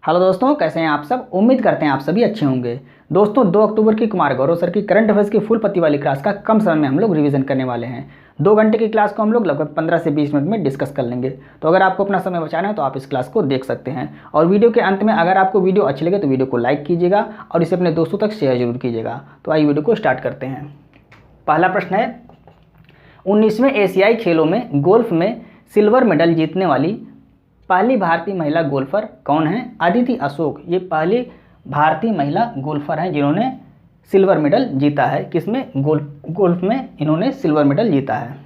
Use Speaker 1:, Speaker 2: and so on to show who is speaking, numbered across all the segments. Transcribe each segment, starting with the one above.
Speaker 1: Hello दोस्तों, कैसे हैं आप सब। उम्मीद करते हैं आप सभी अच्छे होंगे। दोस्तों 2 अक्टूबर की कुमार गौरव सर की करंट अफेयर्स की फुल पत्ती वाली क्लास का कम समय में हम लोग रिवीजन करने वाले हैं। 2 घंटे की क्लास को हम लोग लगभग 15 से 20 मिनट में डिस्कस कर लेंगे। तो अगर आपको अपना समय बचाना है तो आप इस क्लास को देख सकते हैं। और वीडियो के अंत में अगर आपको वीडियो अच्छी लगे तो वीडियो को लाइक कीजिएगा और इसे अपने दोस्तों तक शेयर जरूर कीजिएगा। तो आइए वीडियो को स्टार्ट करते हैं। पहला प्रश्न है, 19वें एशियाई खेलों में गोल्फ में सिल्वर मेडल जीतने वाली पहली भारतीय महिला गोल्फर कौन है। अदिति अशोक ये पहली भारतीय महिला गोल्फर हैं जिन्होंने सिल्वर मेडल जीता है। किसमें? गोल्फ में इन्होंने सिल्वर मेडल जीता है।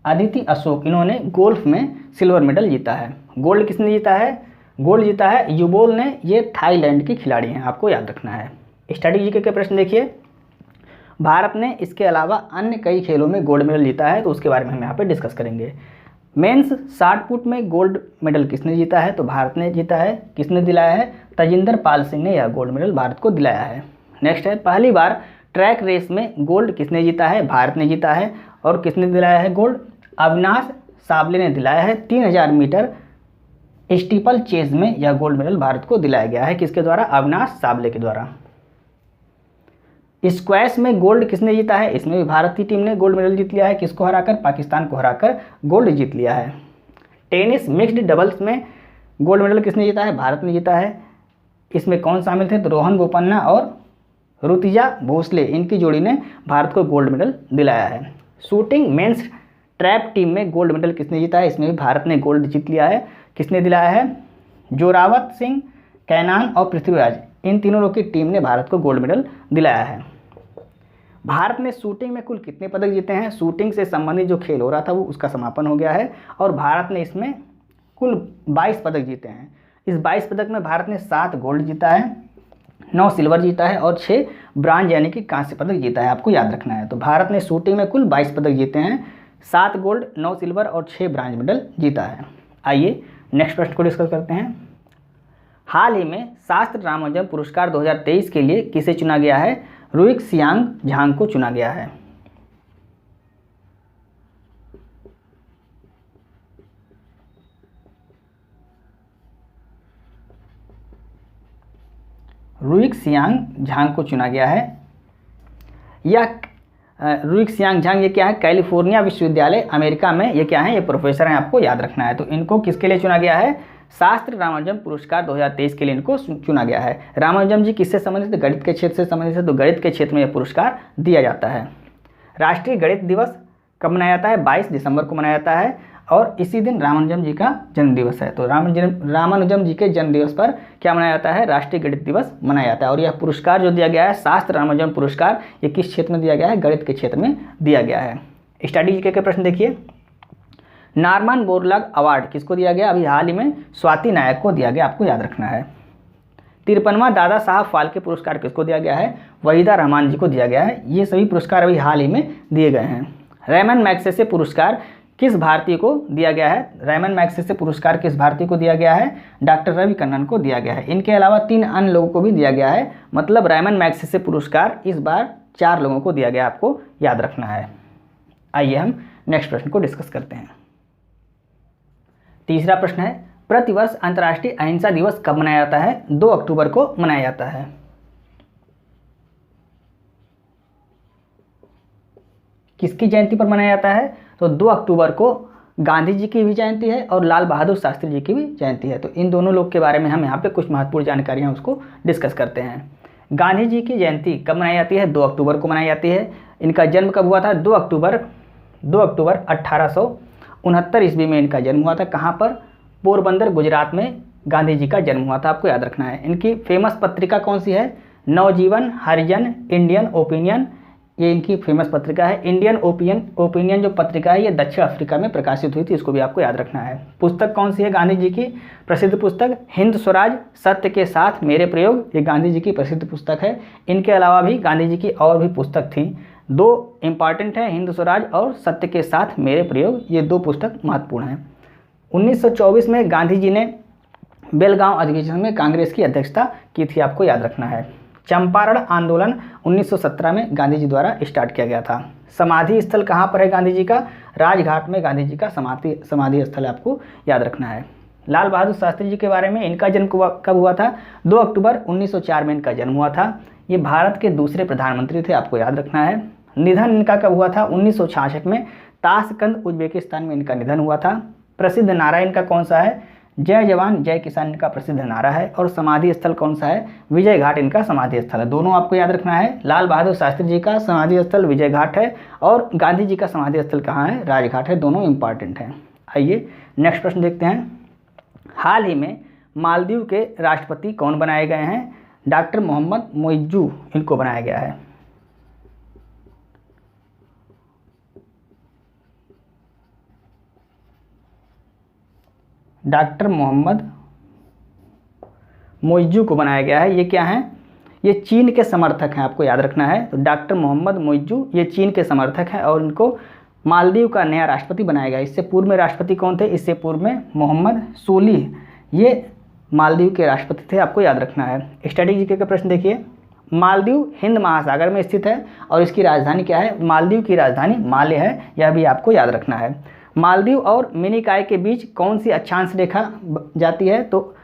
Speaker 1: अदिति अशोक इन्होंने गोल्फ में सिल्वर मेडल जीता है। गोल्ड किसने जीता है? गोल्ड जीता है युबोल ने। ये थाईलैंड की खिलाड़ी हैं, आपको याद रखना है। स्टडी जीके के प्रश्न देखिए। भारत ने इसके अलावा अन्य कई खेलों में गोल्ड मेडल जीता है, तो उसके बारे में हम यहाँ पे डिस्कस करेंगे। मेंस 60 फुट में गोल्ड मेडल किसने जीता है? तो भारत ने जीता है। किसने दिलाया है? तजिंदर पाल सिंह ने यह गोल्ड मेडल भारत को दिलाया है। नेक्स्ट है, पहली बार ट्रैक रेस में गोल्ड किसने जीता है? भारत ने जीता है। और किसने दिलाया है गोल्ड? अविनाश साबले ने दिलाया है। 3000 मीटर स्टीपल चेज में यह गोल्ड मेडल भारत को दिलाया गया है। किसके द्वारा? अविनाश साबले के द्वारा। स्क्वैश में गोल्ड किसने जीता है? इसमें भी भारतीय टीम ने गोल्ड मेडल जीत लिया है। किसको हराकर? पाकिस्तान को हराकर गोल्ड जीत लिया है। टेनिस मिक्स्ड डबल्स में गोल्ड मेडल किसने जीता है? भारत ने जीता है। इसमें कौन शामिल थे? तो रोहन बोपन्ना और ऋतुजा भोसले, इनकी जोड़ी ने भारत को गोल्ड मेडल दिलाया है। शूटिंग मेंस ट्रैप टीम में गोल्ड मेडल किसने जीता है? इसमें भी भारत ने गोल्ड जीत लिया है। किसने दिलाया है? जोरावत सिंह, कैनान और पृथ्वीराज, इन तीनों लोग की टीम ने भारत को गोल्ड मेडल दिलाया है। भारत ने शूटिंग में कुल कितने पदक जीते हैं? शूटिंग से संबंधित जो खेल हो रहा था वो उसका समापन हो गया है और भारत ने इसमें कुल 22 पदक जीते हैं। इस 22 पदक में भारत ने 7 गोल्ड जीता है, 9 सिल्वर जीता है और 6 ब्रांज यानी कि कांस्य पदक जीता है। आपको याद रखना है। तो भारत ने शूटिंग में कुल 22 पदक जीते हैं, 7 गोल्ड, 9 सिल्वर और 6 ब्रांज मेडल जीता है। आइए नेक्स्ट प्रश्न को डिस्कस करते हैं। हाल ही में शास्त्र रामानुजम पुरस्कार 2023 के लिए किसे चुना गया है? रुइक सियांग झांग को चुना गया है। रुइक सियांग झांग को चुना गया है। यह रुइक सियांग झांग ये क्या है? कैलिफोर्निया विश्वविद्यालय अमेरिका में ये क्या है? ये प्रोफेसर हैं, आपको याद रखना है। तो इनको किसके लिए चुना गया है? शास्त्र रामानुजम पुरस्कार 2023 के लिए इनको चुना गया है। रामानुजम जी किससे संबंधित है? गणित के क्षेत्र से संबंधित है। तो गणित के क्षेत्र में यह पुरस्कार दिया जाता है। राष्ट्रीय गणित दिवस कब मनाया जाता है? 22 दिसंबर को मनाया जाता है और इसी दिन रामानुजम जी का जन्म दिवस है। तो रामानुजम जी के जन्म दिवस पर क्या मनाया जाता है? राष्ट्रीय गणित दिवस मनाया जाता है। और यह पुरस्कार जो दिया गया है शास्त्र रामानुजम पुरस्कार, ये किस क्षेत्र में दिया गया है? गणित के क्षेत्र में दिया गया है। स्टडी जीके के प्रश्न देखिए। नॉर्मन बोरलॉग अवार्ड किसको दिया गया? अभी हाल ही में स्वाति नायक को दिया गया, आपको याद रखना है। 53वां दादा साहब फाल्के पुरस्कार किसको दिया गया है? वहीदा रहमान जी को दिया गया है। ये सभी पुरस्कार अभी हाल ही में दिए गए हैं। रेमन मैग्सेसे पुरस्कार किस भारतीय को दिया गया है? रेमन मैग्सेसे पुरस्कार किस भारतीय को दिया गया है? डॉक्टर रवि कन्नन को दिया गया है। इनके अलावा 3 अन्य लोगों को भी दिया गया है। मतलब रेमन मैग्सेसे पुरस्कार इस बार 4 लोगों को दिया गया, आपको याद रखना है। आइए हम नेक्स्ट प्रश्न को डिस्कस करते हैं। तीसरा प्रश्न है, प्रतिवर्ष अंतर्राष्ट्रीय अहिंसा दिवस कब मनाया जाता है? 2 अक्टूबर को मनाया जाता है। किसकी जयंती पर मनाया जाता है? तो 2 अक्टूबर को गांधी जी की भी जयंती है और लाल बहादुर शास्त्री जी की भी जयंती है। तो इन दोनों लोग के बारे में हम यहाँ पे कुछ महत्वपूर्ण जानकारियाँ उसको डिस्कस करते हैं। गांधी जी की जयंती कब मनाई जाती है? 2 अक्टूबर को मनाई जाती है। इनका जन्म कब हुआ था? 2 अक्टूबर 1869 ईस्वी में इनका जन्म हुआ था। कहाँ पर? पोरबंदर गुजरात में गांधी जी का जन्म हुआ था, आपको याद रखना है। इनकी फेमस पत्रिका कौन सी है? नवजीवन, हरिजन, इंडियन ओपिनियन, ये इनकी फेमस पत्रिका है। इंडियन ओपिनियन जो पत्रिका है ये दक्षिण अफ्रीका में प्रकाशित हुई थी, इसको भी आपको याद रखना है। पुस्तक कौन सी है गांधी जी की? प्रसिद्ध पुस्तक हिंद स्वराज सत्य के साथ मेरे प्रयोग, ये गांधी जी की प्रसिद्ध पुस्तक है। इनके अलावा भी गांधी जी की और भी पुस्तक थी, 2 इंपॉर्टेंट है, हिंद स्वराज और सत्य के साथ मेरे प्रयोग, ये 2 पुस्तक महत्वपूर्ण हैं। 1924 में गांधी जी ने बेलगांव अधिवेशन में कांग्रेस की अध्यक्षता की थी, आपको याद रखना है। चंपारण आंदोलन 1917 में गांधी जी द्वारा स्टार्ट किया गया था। समाधि स्थल कहाँ पर है गांधी जी का? राजघाट में गांधी जी का समाधि स्थल आपको याद रखना है। लाल बहादुर शास्त्री जी के बारे में, इनका जन्म कब हुआ था? 2 अक्टूबर 1904 में इनका जन्म हुआ था। ये भारत के दूसरे प्रधानमंत्री थे, आपको याद रखना है। निधन इनका कब हुआ था? 1966 में ताशकंद उज्बेकिस्तान में इनका निधन हुआ था। प्रसिद्ध नारा इनका कौन सा है? जय जवान जय किसान इनका प्रसिद्ध नारा है। और समाधि स्थल कौन सा है? विजय घाट इनका समाधि स्थल है। दोनों आपको याद रखना है। लाल बहादुर शास्त्री जी का समाधि स्थल विजय घाट है और गांधी जी का समाधि स्थल कहाँ है? राजघाट है। दोनों इंपॉर्टेंट हैं। आइए नेक्स्ट प्रश्न देखते हैं। हाल ही में मालदीव के राष्ट्रपति कौन बनाए गए हैं? डॉक्टर मोहम्मद मोइज्जू इनको बनाया गया है। डॉक्टर मोहम्मद मोइज्जू को बनाया गया है। ये क्या हैं? ये चीन के समर्थक हैं, आपको याद रखना है। तो डॉक्टर मोहम्मद मोइज्जू ये चीन के समर्थक हैं और इनको मालदीव का नया राष्ट्रपति बनाया गया। इससे पूर्व में राष्ट्रपति कौन थे? इससे पूर्व में मोहम्मद सोलिह ये मालदीव के राष्ट्रपति थे, आपको याद रखना है। स्टैटिक जीके का प्रश्न देखिए। मालदीव हिंद महासागर में स्थित है और इसकी राजधानी क्या है? मालदीव की राजधानी माले है, यह भी आपको याद रखना है। मालदीव और मिनिकॉय के बीच कौन सी अक्षांश रेखा जाती है? तो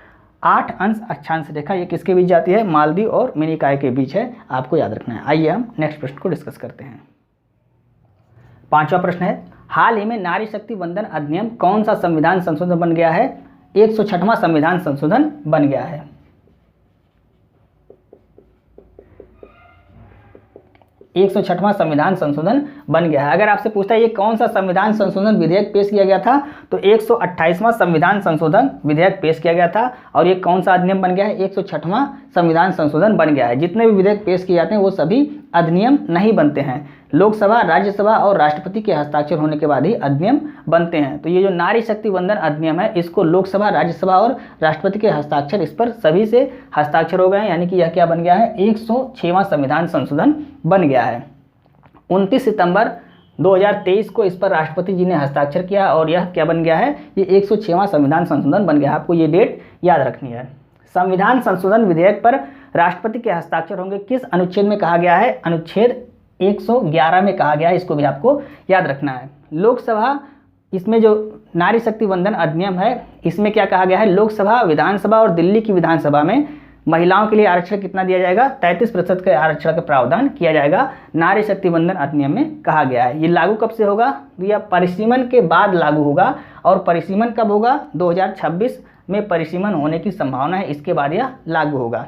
Speaker 1: 8 अंश अक्षांश रेखा ये किसके बीच जाती है? मालदीव और मिनिकॉय के बीच है, आपको याद रखना है। आइए हम नेक्स्ट प्रश्न को डिस्कस करते हैं। 5वां प्रश्न है, हाल ही में नारी शक्ति वंदन अधिनियम कौन सा संविधान संशोधन बन गया है? 106वां संविधान संशोधन बन गया है। 106वां संविधान संशोधन बन गया है। अगर आपसे पूछता है ये कौन सा संविधान संशोधन विधेयक पेश किया गया था, तो 128वां संविधान संशोधन विधेयक पेश किया गया था। और ये कौन सा अधिनियम बन गया है? 106वां संविधान संशोधन बन गया है। जितने भी विधेयक पेश किए जाते हैं वो सभी अधिनियम नहीं बनते हैं। लोकसभा, राज्यसभा और राष्ट्रपति के हस्ताक्षर होने के बाद ही अधिनियम बनते हैं। तो ये जो नारी शक्ति वंदन अधिनियम है, इसको लोकसभा, राज्यसभा और राष्ट्रपति के हस्ताक्षर, इस पर सभी से हस्ताक्षर हो गए हैं, यानी कि यह क्या बन गया है? 106वां संविधान संशोधन बन गया है। 29 सितंबर 2023 को इस पर राष्ट्रपति जी ने हस्ताक्षर किया और यह क्या बन गया है? ये 106वां संविधान संशोधन बन गया है। आपको ये डेट याद रखनी है। संविधान संशोधन विधेयक पर राष्ट्रपति के हस्ताक्षर होंगे किस अनुच्छेद में कहा गया है? अनुच्छेद 111 में कहा गया है, इसको भी आपको याद रखना है। लोकसभा, इसमें जो नारी शक्ति वंदन अधिनियम है, इसमें क्या कहा गया है? लोकसभा, विधानसभा और दिल्ली की विधानसभा में महिलाओं के लिए आरक्षण कितना दिया जाएगा? 33% के आरक्षण का प्रावधान किया जाएगा, नारी शक्ति वंदन अधिनियम में कहा गया है। ये लागू कब से होगा? यह परिसीमन के बाद लागू होगा। और परिसीमन कब होगा? 2026 में परिसीमन होने की संभावना है, इसके बाद यह लागू होगा।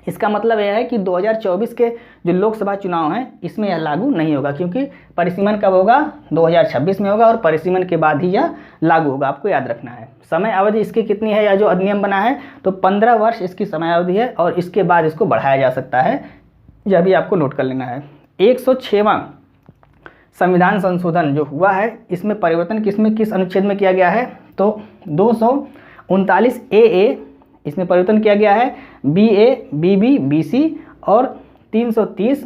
Speaker 1: इसका मतलब यह है कि 2024 के जो लोकसभा चुनाव हैं इसमें यह लागू नहीं होगा, क्योंकि परिसीमन कब होगा? 2026 में होगा और परिसीमन के बाद ही यह लागू होगा, आपको याद रखना है। समय अवधि इसकी कितनी है? यह जो अधिनियम बना है तो 15 वर्ष इसकी समय अवधि है और इसके बाद इसको बढ़ाया जा सकता है, यह भी आपको नोट कर लेना है। 106वां संविधान संशोधन जो हुआ है, इसमें परिवर्तन किस अनुच्छेद में किया गया है? तो 239 ए इसमें परिवर्तन किया गया है, BA, BB, BC और 330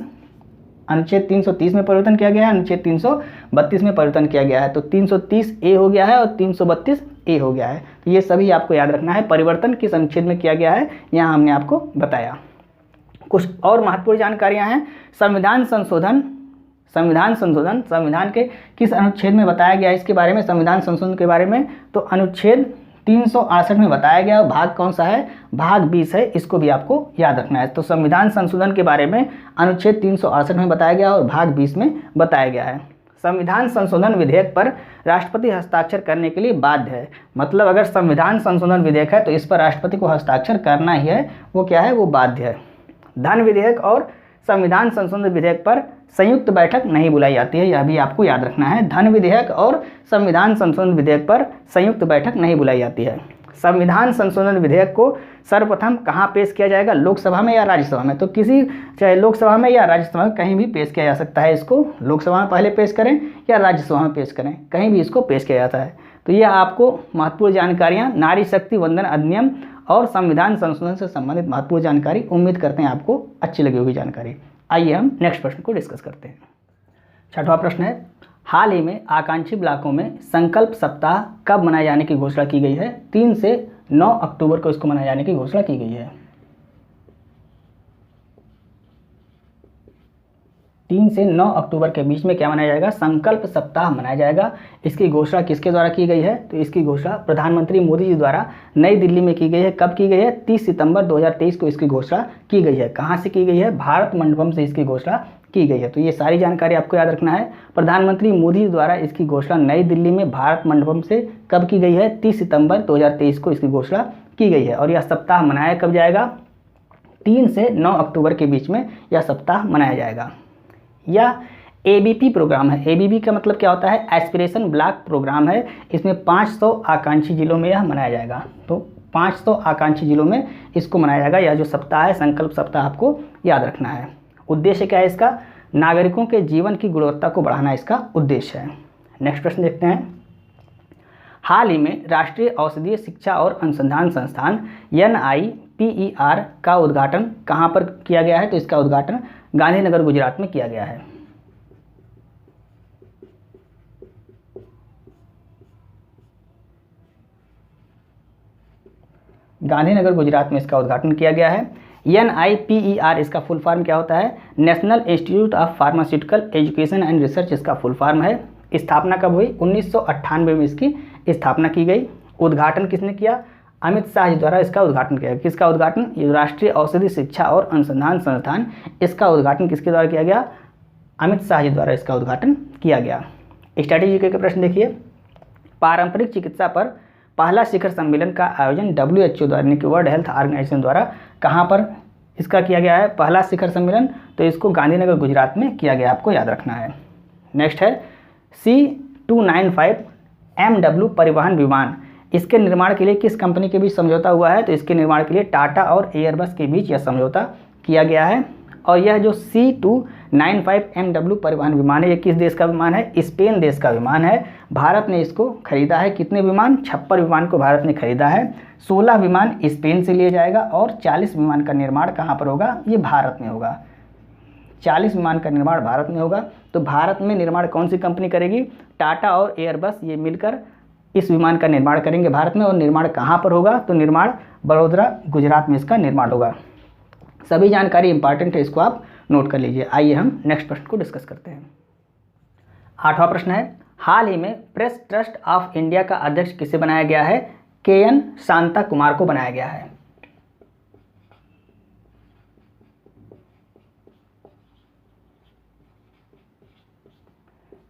Speaker 1: अनुच्छेद 330 में परिवर्तन किया गया है, अनुच्छेद 332 में परिवर्तन किया गया है। तो 330 ए हो गया है और 332 ए हो गया है। तो ये सभी आपको याद रखना है। परिवर्तन किस अनुच्छेद में किया गया है यहाँ हमने आपको बताया। कुछ और महत्वपूर्ण जानकारियाँ हैं। संविधान के किस अनुच्छेद में बताया गया है इसके बारे में, संविधान संशोधन के बारे में? तो अनुच्छेद 368 में बताया गया। भाग कौन सा है? भाग 20 है, इसको भी आपको याद रखना है। तो संविधान संशोधन के बारे में अनुच्छेद 368 में बताया गया और भाग 20 में बताया गया है। संविधान संशोधन विधेयक पर राष्ट्रपति हस्ताक्षर करने के लिए बाध्य है। मतलब अगर संविधान संशोधन विधेयक है तो इस पर राष्ट्रपति को हस्ताक्षर करना ही है, वो क्या है? वो बाध्य है। धन विधेयक और संविधान संशोधन विधेयक पर संयुक्त बैठक नहीं बुलाई जाती है, यह भी आपको याद रखना है। धन विधेयक और संविधान संशोधन विधेयक पर संयुक्त बैठक नहीं बुलाई जाती है। संविधान संशोधन विधेयक को सर्वप्रथम कहाँ पेश किया जाएगा? लोकसभा में या राज्यसभा में? तो किसी, चाहे लोकसभा में या राज्यसभा में, कहीं भी पेश किया जा सकता है। इसको लोकसभा में पहले पेश करें या राज्यसभा में पेश करें, कहीं भी इसको पेश किया जाता है। तो यह आपको महत्वपूर्ण जानकारियाँ, नारी शक्ति वंदन अधिनियम और संविधान संशोधन से संबंधित महत्वपूर्ण जानकारी, उम्मीद करते हैं आपको अच्छी लगी होगी जानकारी। आइए हम नेक्स्ट प्रश्न को डिस्कस करते हैं। 6वां प्रश्न है, हाल ही में आकांक्षी ब्लॉकों में संकल्प सप्ताह कब मनाए जाने की घोषणा की गई है? 3 से 9 अक्टूबर को इसको मनाए जाने की घोषणा की गई है। 3 से 9 अक्टूबर के बीच में क्या मनाया जाएगा, संकल्प सप्ताह मनाया जाएगा। इसकी घोषणा किसके द्वारा की गई है, तो इसकी घोषणा प्रधानमंत्री मोदी जी द्वारा नई दिल्ली में की गई है। कब की गई है, 30 सितंबर 2023 को इसकी घोषणा की गई है। कहाँ से की गई है, भारत मंडपम से इसकी घोषणा की गई है। तो ये सारी जानकारी आपको याद रखना है। प्रधानमंत्री मोदी जी द्वारा इसकी घोषणा नई दिल्ली में भारत मंडपम से कब की गई है, 30 सितंबर 2023 को इसकी घोषणा की गई है। और यह सप्ताह मनाया कब जाएगा, 3 से 9 अक्टूबर के बीच में यह सप्ताह मनाया जाएगा। यह एबीपी प्रोग्राम है। एबीपी का मतलब क्या होता है, एस्पिरेशन ब्लॉक प्रोग्राम है। इसमें 500 आकांक्षी जिलों में यह मनाया जाएगा। तो 500 आकांक्षी जिलों में इसको मनाया जाएगा। यह जो सप्ताह है, संकल्प सप्ताह, आपको याद रखना है। उद्देश्य क्या है इसका, नागरिकों के जीवन की गुणवत्ता को बढ़ाना इसका उद्देश्य है। नेक्स्ट प्रश्न देखते हैं। हाल ही में राष्ट्रीय औषधीय शिक्षा और अनुसंधान संस्थान NIPER का उद्घाटन कहाँ पर किया गया है, तो इसका उद्घाटन गांधीनगर गुजरात में किया गया है। गांधीनगर गुजरात में इसका उद्घाटन किया गया है। NIPER इसका फुल फॉर्म क्या होता है, national institute of pharmaceutical education and research इसका फुल फॉर्म है। स्थापना कब हुई, 1998 में इसकी स्थापना की गई। उद्घाटन किसने किया, अमित शाह जी द्वारा इसका उद्घाटन किया। किसका उद्घाटन, ये राष्ट्रीय औषधि शिक्षा और अनुसंधान संस्थान, इसका उद्घाटन किसके द्वारा किया गया, अमित शाह जी द्वारा इसका उद्घाटन किया गया। स्ट्रैटेजी के प्रश्न देखिए। पारंपरिक चिकित्सा पर पहला शिखर सम्मेलन का आयोजन WHO द्वारा, यानी कि वर्ल्ड हेल्थ ऑर्गेनाइजेशन द्वारा कहाँ पर इसका किया गया है, पहला शिखर सम्मेलन, तो इसको गांधीनगर गुजरात में किया गया, आपको याद रखना है। नेक्स्ट है C295 MW परिवहन विमान, इसके निर्माण के लिए किस कंपनी के बीच समझौता हुआ है, तो इसके निर्माण के लिए टाटा और एयरबस के बीच यह समझौता किया गया है। और यह जो C295 MW परिवहन विमान है, ये किस देश का विमान है, स्पेन देश का विमान है। भारत ने इसको खरीदा है। कितने विमान, 56 विमान को भारत ने खरीदा है। 16 विमान स्पेन से लिए जाएगा और 40 विमान का निर्माण कहाँ पर होगा, ये भारत में होगा। 40 विमान का निर्माण भारत में होगा। तो भारत में निर्माण कौन सी कंपनी करेगी, टाटा और एयरबस ये मिलकर इस विमान का निर्माण करेंगे भारत में। और निर्माण कहाँ पर होगा, तो निर्माण बड़ोदरा गुजरात में इसका निर्माण होगा। सभी जानकारी इंपॉर्टेंट है, इसको आप नोट कर लीजिए। आइए हम नेक्स्ट प्रश्न को डिस्कस करते हैं। 8वां प्रश्न है, हाल ही में प्रेस ट्रस्ट ऑफ इंडिया का अध्यक्ष किसे बनाया गया है, KN शांता कुमार को बनाया गया है।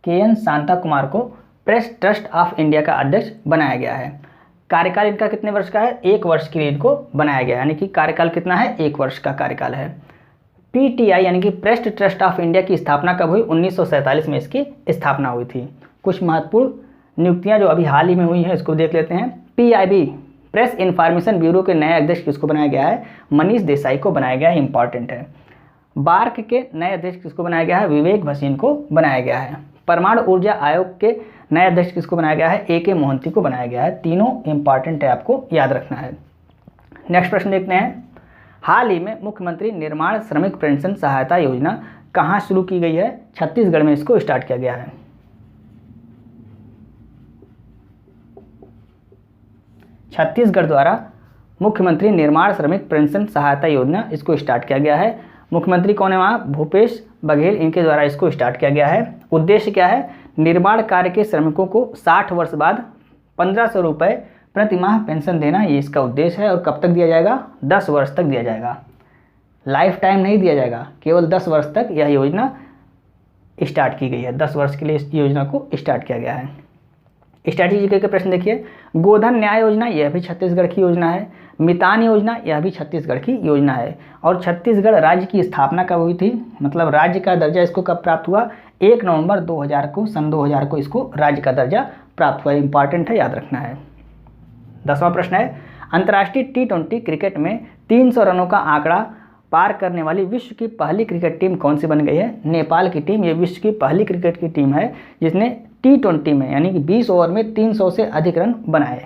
Speaker 1: KN शांता कुमार को प्रेस ट्रस्ट ऑफ इंडिया का अध्यक्ष बनाया गया है। कार्यकाल इनका कितने वर्ष का है, 1 वर्ष के लिए इनको बनाया गया है, यानी कि कार्यकाल कितना है, 1 वर्ष का कार्यकाल है। PTI यानी कि प्रेस ट्रस्ट ऑफ इंडिया की स्थापना कब हुई, 1947 में इसकी स्थापना हुई थी। कुछ महत्वपूर्ण नियुक्तियां जो अभी हाल ही में हुई हैं इसको देख लेते हैं। PIB प्रेस इन्फॉर्मेशन ब्यूरो के नए अध्यक्ष किसको बनाया गया है, मनीष देसाई को बनाया गया है, इंपॉर्टेंट है। बार्क के नए अध्यक्ष किसको बनाया गया है, विवेक भसीन को बनाया गया है। परमाणु ऊर्जा आयोग के नए अध्यक्ष किसको बनाया गया है, AK मोहंती को बनाया गया है। तीनों इंपॉर्टेंट है, आपको याद रखना है। नेक्स्ट प्रश्न देखते हैं। हाल ही में मुख्यमंत्री निर्माण श्रमिक पेंशन सहायता योजना कहाँ शुरू की गई है, छत्तीसगढ़ में इसको स्टार्ट किया गया है। छत्तीसगढ़ द्वारा मुख्यमंत्री निर्माण श्रमिक पेंशन सहायता योजना इसको स्टार्ट किया गया है। मुख्यमंत्री कौन है वहाँ, भूपेश बघेल, इनके द्वारा इसको स्टार्ट किया गया है। उद्देश्य क्या है, निर्माण कार्य के श्रमिकों को 60 वर्ष बाद 1500 रुपये प्रति माह पेंशन देना, ये इसका उद्देश्य है। और कब तक दिया जाएगा, 10 वर्ष तक दिया जाएगा, लाइफ टाइम नहीं दिया जाएगा, केवल 10 वर्ष तक यह योजना स्टार्ट की गई है। 10 वर्ष के लिए इस योजना को स्टार्ट किया गया है। स्ट्रैटेजी के प्रश्न देखिए। गोधन न्याय योजना, यह भी छत्तीसगढ़ की योजना है। मितान योजना, यह भी छत्तीसगढ़ की योजना है। और छत्तीसगढ़ राज्य की स्थापना कब हुई थी, मतलब राज्य का दर्जा इसको कब प्राप्त हुआ, 1 नवंबर 2000 को, सन 2000 को इसको राज्य का दर्जा प्राप्त हुआ। इंपॉर्टेंट है, याद रखना है। 10वां प्रश्न है, अंतर्राष्ट्रीय T20 क्रिकेट में 300 रनों का आंकड़ा पार करने वाली विश्व की पहली क्रिकेट टीम कौन सी बन गई है, नेपाल की टीम। ये विश्व की पहली क्रिकेट की टीम है जिसने T20 में यानी कि 20 ओवर में 300 से अधिक रन बनाए।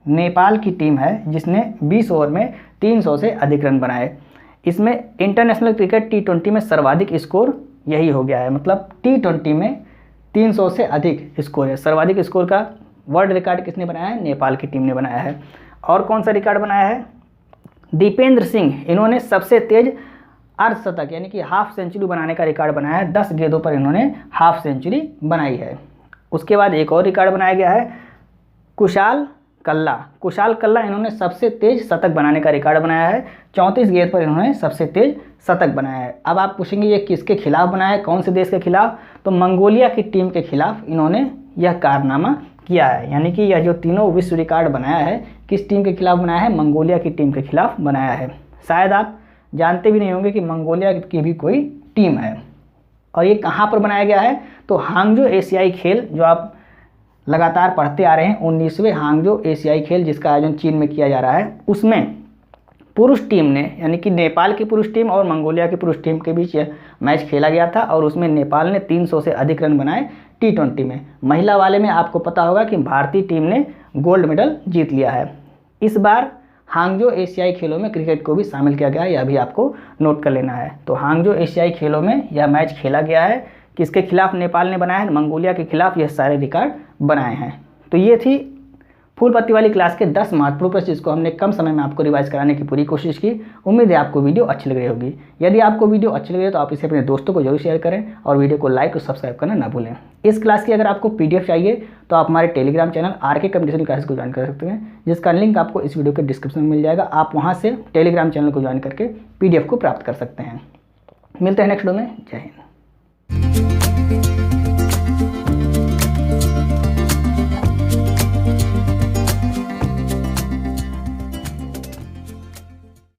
Speaker 1: नेपाल की टीम है जिसने 20 ओवर में 300 से अधिक रन बनाए। इसमें इंटरनेशनल क्रिकेट T20 में सर्वाधिक स्कोर यही हो गया है, मतलब T20 में 300 से अधिक स्कोर है। सर्वाधिक स्कोर का वर्ल्ड रिकॉर्ड किसने बनाया है, नेपाल की टीम ने बनाया है। और कौन सा रिकॉर्ड बनाया है, दीपेंद्र सिंह, इन्होंने सबसे तेज अर्धशतक यानी कि हाफ सेंचुरी बनाने का रिकॉर्ड बनाया है। 10 गेंदों पर इन्होंने हाफ सेंचुरी बनाई है। उसके बाद एक और रिकॉर्ड बनाया गया है कुशाल कल्ला, इन्होंने सबसे तेज शतक बनाने का रिकॉर्ड बनाया है। 34 गेंद पर इन्होंने सबसे तेज शतक बनाया है। अब आप पूछेंगे ये किसके खिलाफ बनाया है, कौन से देश के खिलाफ? तो मंगोलिया की टीम के खिलाफ इन्होंने यह कारनामा किया है। यानी कि यह जो तीनों विश्व रिकॉर्ड बनाया है किस टीम के खिलाफ बनाया है? मंगोलिया की टीम के खिलाफ बनाया है। शायद आप जानते भी नहीं होंगे कि मंगोलिया की भी कोई टीम है। और ये कहाँ पर बनाया गया है? तो हांगजो एशियाई खेल, जो आप लगातार पढ़ते आ रहे हैं, 19वें हांगजो एशियाई खेल जिसका आयोजन चीन में किया जा रहा है, उसमें पुरुष टीम ने यानी कि नेपाल की पुरुष टीम और मंगोलिया की पुरुष टीम के बीच यह मैच खेला गया था और उसमें नेपाल ने 300 से अधिक रन बनाए T20 में। महिला वाले में आपको पता होगा कि भारतीय टीम ने गोल्ड मेडल जीत लिया है। इस बार हांगजो एशियाई खेलों में क्रिकेट को भी शामिल किया गया है, यह भी आपको नोट कर लेना है। तो हांगजो एशियाई खेलों में यह मैच खेला गया है। किसके खिलाफ नेपाल ने बनाया है? मंगोलिया के खिलाफ यह सारे रिकॉर्ड बनाए हैं। तो ये थी फूल पत्ती वाली क्लास के 10 महत्वपूर्ण प्रश्न जिसको हमने कम समय में आपको रिवाइज कराने की पूरी कोशिश की। उम्मीद है आपको वीडियो अच्छी लग रही होगी। यदि आपको वीडियो अच्छी लग रही है तो आप इसे अपने दोस्तों को जरूर शेयर करें और वीडियो को लाइक और सब्सक्राइब करना ना भूलें। इस क्लास की अगर आपको PDF चाहिए तो आप हमारे Telegram channel RK competition classes को ज्वाइन कर सकते हैं, जिसका लिंक आपको इस वीडियो के डिस्क्रिप्शन में मिल जाएगा। आप वहाँ से टेलीग्राम चैनल को ज्वाइन करके PDF को प्राप्त कर सकते हैं। मिलते हैं नेक्स्ट वीडियो में। जय हिंद।